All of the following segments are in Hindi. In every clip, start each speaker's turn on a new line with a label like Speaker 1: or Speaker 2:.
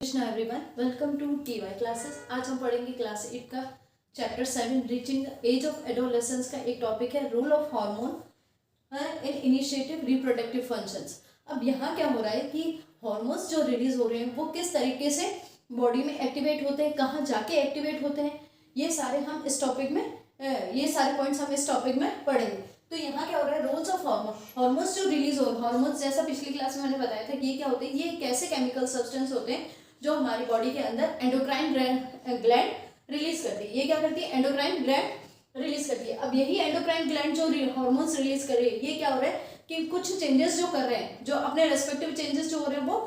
Speaker 1: Krishna everyone, welcome to TY classes. आज हम पढ़ेंगे क्लास 8 का chapter 7 reaching the age of adolescence का एक टॉपिक है role of hormone in initiative reproductive functions. अब यहाँ क्या हो रहा है कि हार्मोन्स जो रिलीज हो रहे हैं वो किस तरीके से बॉडी में एक्टिवेट होते हैं, कहाँ जाके एक्टिवेट होते हैं, ये सारे हम इस टॉपिक में ये सारे पॉइंट्स हम इस टॉपिक में पढ़ेंगे। तो यहाँ क्या हो रहा है, रोल्स ऑफ हार्मोन्स जो रिलीज हो, हार्मोन्स जैसा पिछली क्लास में मैंने बताया था कि ये क्या होते हैं, ये कैसे केमिकल सब्सटेंस होते हैं जो हमारी बॉडी के अंदर एंडोक्राइन ग्लैंड रिलीज करती है। ये क्या करती है, एंडोक्राइन ग्लैंड रिलीज करती है। अब यही एंडोक्राइन ग्लैंड जो हार्मोन्स रिलीज कर रही है, ये क्या हो रहा है कि कुछ चेंजेस जो कर रहे हैं, जो अपने रेस्पेक्टिव चेंजेस जो हो रहे हैं वो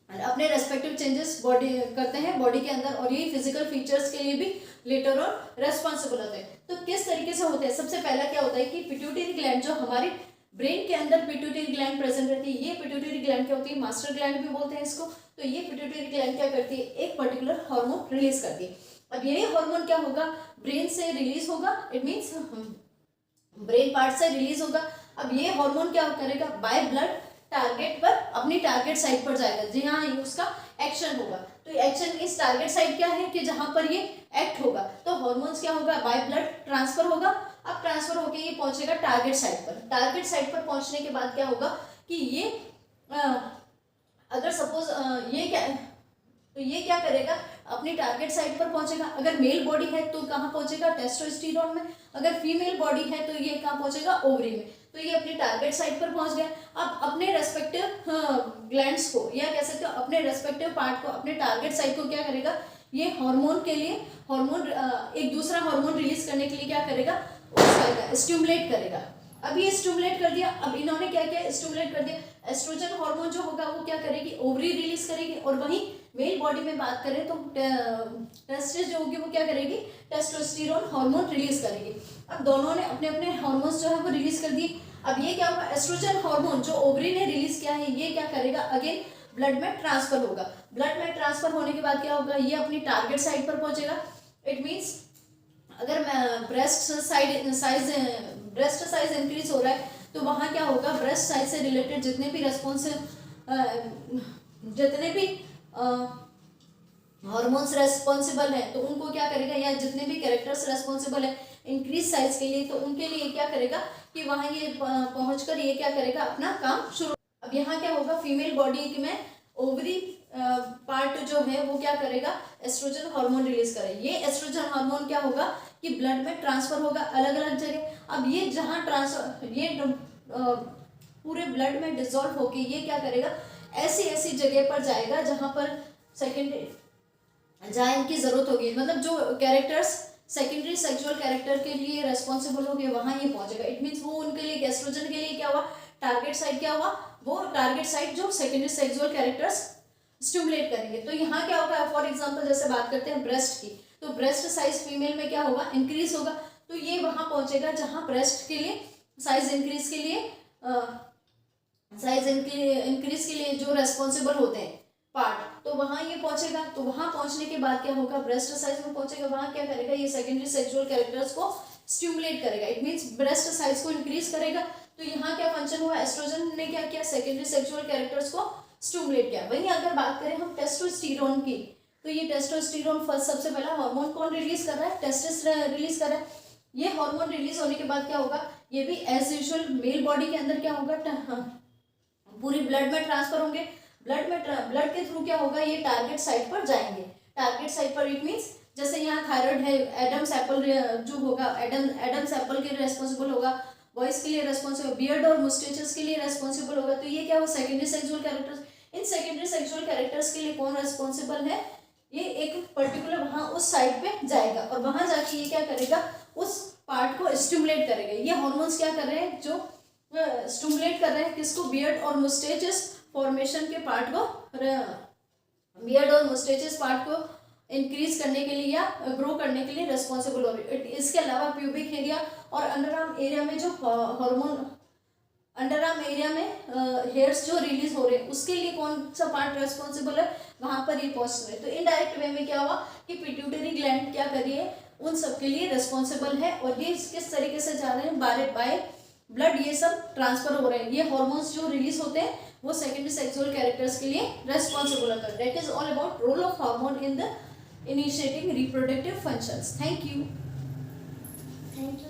Speaker 1: अपने रेस्पेक्टिव चेंजेस बॉडी करते हैं बॉडी के अंदर, और ये फिजिकल फीचर्स के लिए भी लेटर और रेस्पॉन्सिबल होते हैं। तो किस तरीके से होते हैं, सबसे पहला क्या होता है कि पिट्यूटरी ग्लैंड जो हमारी ब्रेन के अंदर पिट्यूटरी ग्लैंड प्रेजेंट रहती है, ये पिट्यूटरी ग्लैंड क्या होती है, मास्टर ग्लैंड भी बोलते हैं इसको। तो ये पिट्यूटरी ग्लैंड क्या करती है, एक पर्टिकुलर हार्मोन रिलीज करती है। अब यही हार्मोन क्या होगा, ब्रेन से रिलीज होगा, इट मीन्स ब्रेन पार्ट से रिलीज होगा। अब ये हार्मोन क्या करेगा, बाय ब्लड टारगेट पर, अपनी टारगेट साइट पर जाएगा जहाँ उसका एक्शन होगा। तो एक्शन इस टारगेट साइट क्या है कि जहां पर ये एक्ट होगा। तो हार्मोन्स क्या होगा, बाय ब्लड ट्रांसफर होगा। अब ट्रांसफर होके ये पहुंचेगा टारगेट साइट पर। टारगेट साइट पर पहुंचने के बाद क्या होगा कि ये अगर सपोज ये क्या करेगा, अपनी टारगेट साइट पर पहुंचेगा। अगर मेल बॉडी है तो कहाँ पहुंचेगा, टेस्टोस्टेरोन में। अगर फीमेल बॉडी है तो ये कहाँ पहुंचेगा, ओवरी में। तो ये अपनी टारगेट साइट पर पहुंच गया। अब अपने रेस्पेक्टिव ग्लैंड्स को, या कह सकते हो अपने रेस्पेक्टिव पार्ट को, अपने टारगेट साइट को क्या करेगा, ये हार्मोन के लिए एक दूसरा हार्मोन रिलीज करने के लिए क्या करेगा, उसका स्टिमुलेट करेगा। अब ये स्टिमुलेट कर दिया। अब इन्होंने क्या किया, स्टिमुलेट कर दिया। एस्ट्रोजन हार्मोन जो होगा वो क्या करेगी, ओवरी रिलीज करेगी। और वहीं मेल बॉडी में बात करें तो टेस्टिस जो होगी वो क्या करेगी, टेस्टोस्टेरोन हार्मोन रिलीज करेगी। अब दोनों ने अपने अपने हार्मोन्स जो है वो रिलीज कर दिए। अब ये क्या होगा, एस्ट्रोजन हार्मोन जो ओवरी ने रिलीज किया है, ये क्या करेगा, अगेन ब्लड में ट्रांसफर होगा। ब्लड में ट्रांसफर होने के बाद क्या होगा, ये अपनी टारगेट साइट पर पहुंचेगा। इट मीन्स अगर ब्रेस्ट साइज इंक्रीज हो रहा है तो वहाँ क्या होगा, ब्रेस्ट साइज से रिलेटेड जितने भी हार्मोन्स रेस्पॉन्सिबल है तो उनको क्या करेगा, या जितने भी कैरेक्टर्स रेस्पॉन्सिबल है इंक्रीज साइज के लिए, तो उनके लिए क्या करेगा कि वहाँ ये पहुंचकर ये क्या करेगा, अपना काम शुरू। अब यहाँ क्या होगा, फीमेल बॉडी में ओवरी पार्ट जो है वो क्या करेगा, एस्ट्रोजन हार्मोन रिलीज करेगा। ये एस्ट्रोजन हार्मोन क्या होगा कि ब्लड में ट्रांसफर होगा अलग अलग जगह। अब ये जहाँ ट्रांसफर, ये पूरे ब्लड में डिजोल्व होके ये क्या करेगा, ऐसी ऐसी जगह पर जाएगा जहां पर जहाँ इनकी जरूरत होगी, मतलब जो कैरेक्टर्स सेकेंडरी सेक्सुअल कैरेक्टर के लिए रेस्पॉन्सिबल होंगे वहां ये पहुंचेगा। इट मीन्स वो उनके लिए, एस्ट्रोजन के लिए क्या हुआ, टारगेट साइट क्या हुआ, वो टारगेट साइट जो सेकेंडरी सेक्सुअल कैरेक्टर्स स्टिमुलेट करेंगे। तो यहाँ क्या होगा, फॉर एग्जाम्पल जैसे बात करते हैं ब्रेस्ट की, तो ब्रेस्ट साइज फीमेल में क्या होगा, इंक्रीज होगा। तो ये वहां पहुंचेगा जहां ब्रेस्ट के लिए साइज इंक्रीज के लिए जो रेस्पॉन्सिबल होते हैं पार्ट, तो वहां ये पहुंचेगा। तो वहां पहुंचने के बाद क्या होगा, ब्रेस्ट साइज में पहुंचेगा, वहां क्या करेगा, ये सेकेंडरी सेक्सुअल कैरेक्टर्स को स्टिमुलेट करेगा। इट मीन्स ब्रेस्ट साइज को इंक्रीज करेगा। तो यहाँ क्या फंक्शन हुआ, एस्ट्रोजन ने क्या किया, सेकेंडरी सेक्सुअल कैरेक्टर्स को स्टिमुलेट किया। वहीं अगर बात करें हम टेस्टोस्टेरोन की, तो ये टेस्टोस्टेरोन सबसे पहला हार्मोन कौन रिलीज कर रहा है, टेस्टिस रिलीज कर रहा है। ये हार्मोन रिलीज होने के बाद क्या होगा, ये भी एज यूजुअल मेल बॉडी के अंदर क्या होगा, पूरी ब्लड में ट्रांसफर होंगे। ब्लड के थ्रू क्या होगा, ये टारगेट साइट पर जाएंगे। टारगेट साइट पर इट मीन्स जैसे यहाँ थायराइड है, एडम्स एप्पल जो होगा, एडम्स एप्पल के रेस्पॉन्सिबल होगा, वॉइस के लिए रेस्पॉन्सिबल, बियर्ड और मुस्टेचेस के लिए रेस्पॉन्सिबल होगा। तो ये क्या हो, secondary sexual characters. In secondary sexual characters के लिए कौन रेस्पॉन्सिबल है, ये एक पर्टिकुलर वहां उस साइड पे जाएगा, और वहां जाके ये क्या करेगा, उस पार्ट को स्टिमुलेट करेगा। ये हार्मोन्स क्या कर रहे हैं, जो स्टिमुलेट कर रहे हैं किसको, बियर्ड और मुस्टेचेस फॉर्मेशन के पार्ट को, बियर्ड और मुस्टेचेस पार्ट को इंक्रीज करने के लिए या ग्रो करने के लिए रेस्पॉन्सिबल हो रही है। इसके अलावा प्यूबिक एरिया और अंडरआर्म एरिया में जो हार्मोन, अंडरआर्म एरिया में हेयर्स जो रिलीज हो रहे हैं उसके लिए कौन सा पार्ट रेस्पॉन्सिबल है, वहां पर ये पहुंच रहे हैं। तो इनडायरेक्ट वे में क्या हुआ कि पिट्यूटरी ग्लैंड क्या कर रही है, उन सब के लिए रेस्पॉन्सिबल है। और ये किस तरीके से जा रहे हैं, बाय ब्लड ये सब ट्रांसफर हो रहे हैं, ये हॉर्मोन्स जो रिलीज होते हैं वो सेकेंडरी सेक्सुअल कैरेक्टर्स के लिए रेस्पॉन्सिबल होता है. That is all about role of hormone in the initiating reproductive functions. Thank you.
Speaker 2: Thank you.